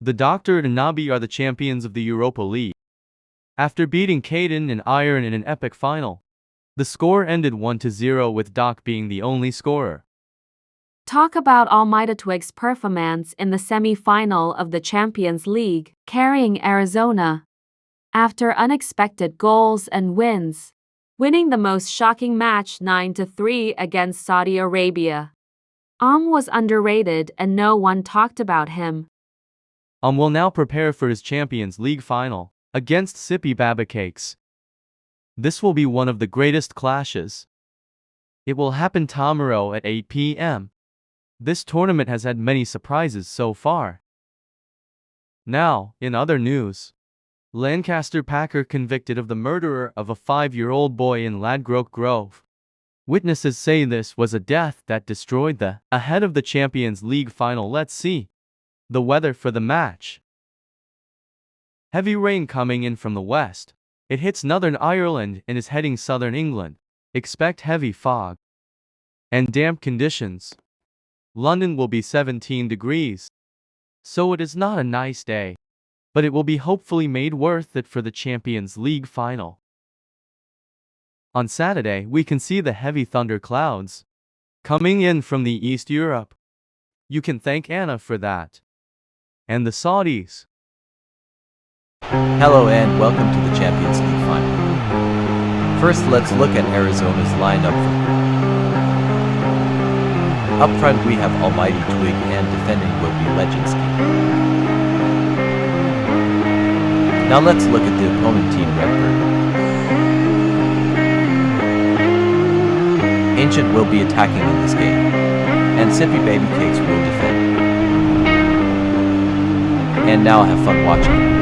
The Doctor and Nabi are the champions of the Europa League. After beating Caden and Iron in an epic final, the score ended 1-0 with Doc being the only scorer. Talk about Almeida Twig's performance in the semi-final of the Champions League, carrying Arizona. After unexpected goals and wins, winning the most shocking match 9-3 against Saudi Arabia. Was underrated and no one talked about him. Will now prepare for his Champions League final against Sippy Babacakes. This will be one of the greatest clashes. It will happen tomorrow at 8 p.m. This tournament has had many surprises so far. Now, in other news, Lancaster Packer convicted of the murderer of a 5-year-old boy in Ladbroke Grove. Witnesses say this was a death that destroyed the ahead of the Champions League final. Let's see the weather for the match. Heavy rain coming in from the west. It hits Northern Ireland and is heading southern England. Expect heavy fog and damp conditions. London will be 17 degrees. So it is not a nice day, but it will be hopefully made worth it for the Champions League final. On Saturday, we can see the heavy thunder clouds coming in from the East Europe. You can thank Anna for that. And the Saudis. Hello and welcome to the Champions League final. First, let's look at Arizona's lineup. Up front we have Almighty Twig and defending will be Leginski. Now let's look at the opponent team Redbird. Ancient will be attacking in this game, and Sippy Baby Cakes will defend. And now have fun watching.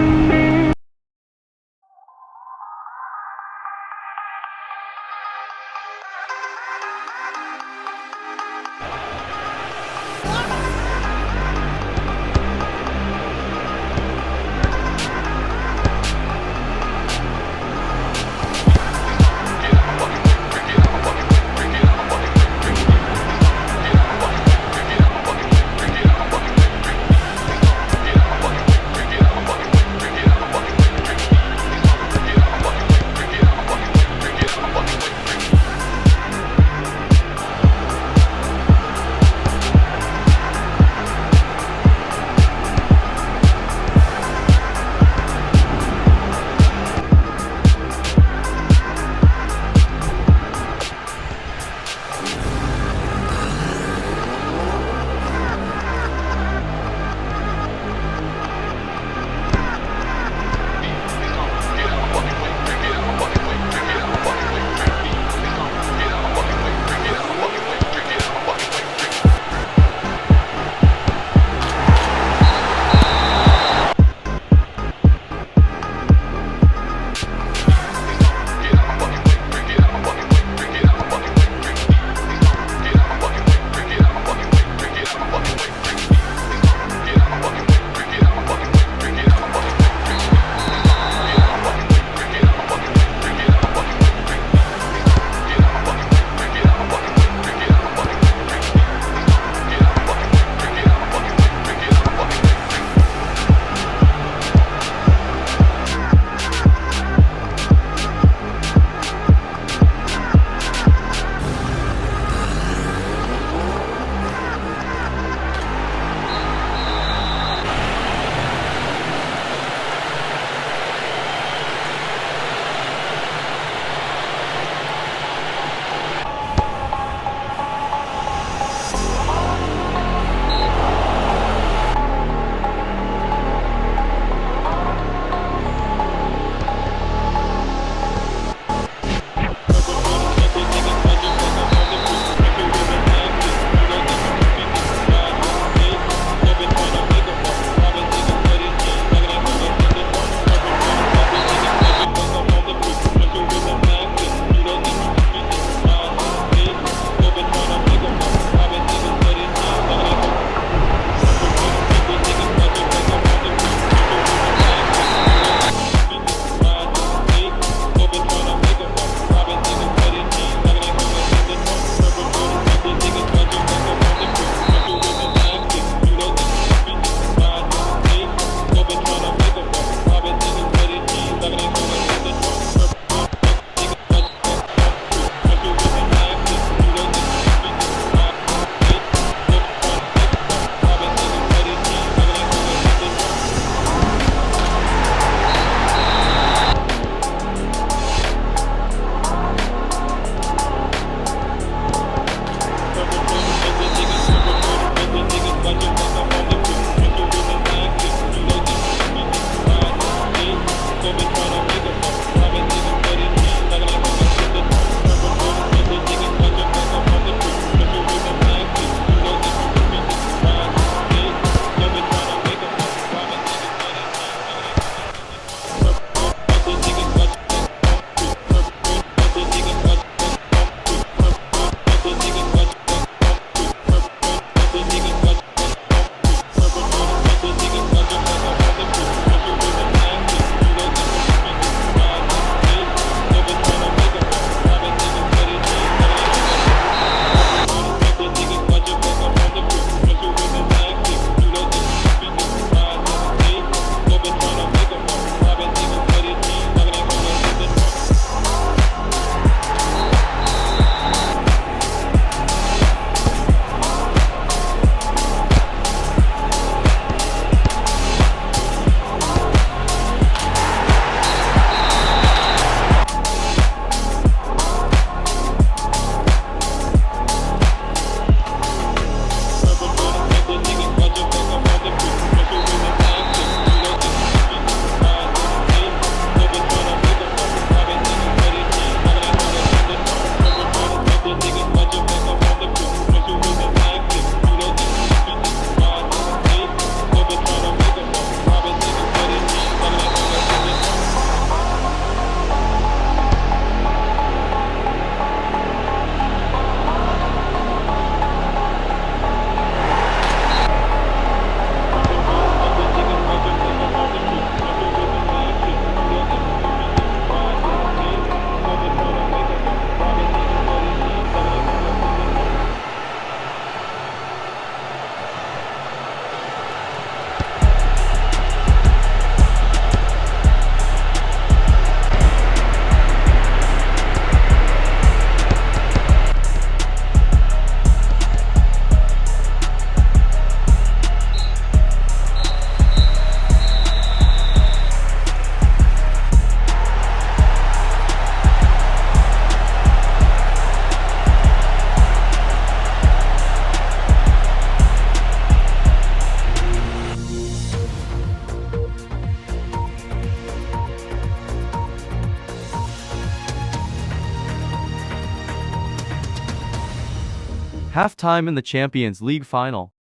Halftime in the Champions League final.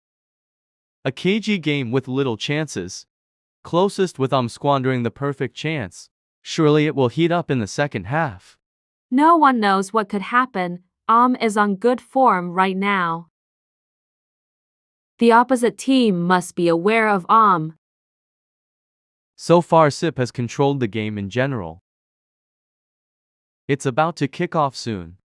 A cagey game with little chances. Closest with squandering the perfect chance. Surely it will heat up in the second half. No one knows what could happen. Is on good form right now. The opposite team must be aware of So far SIP has controlled the game in general. It's about to kick off soon.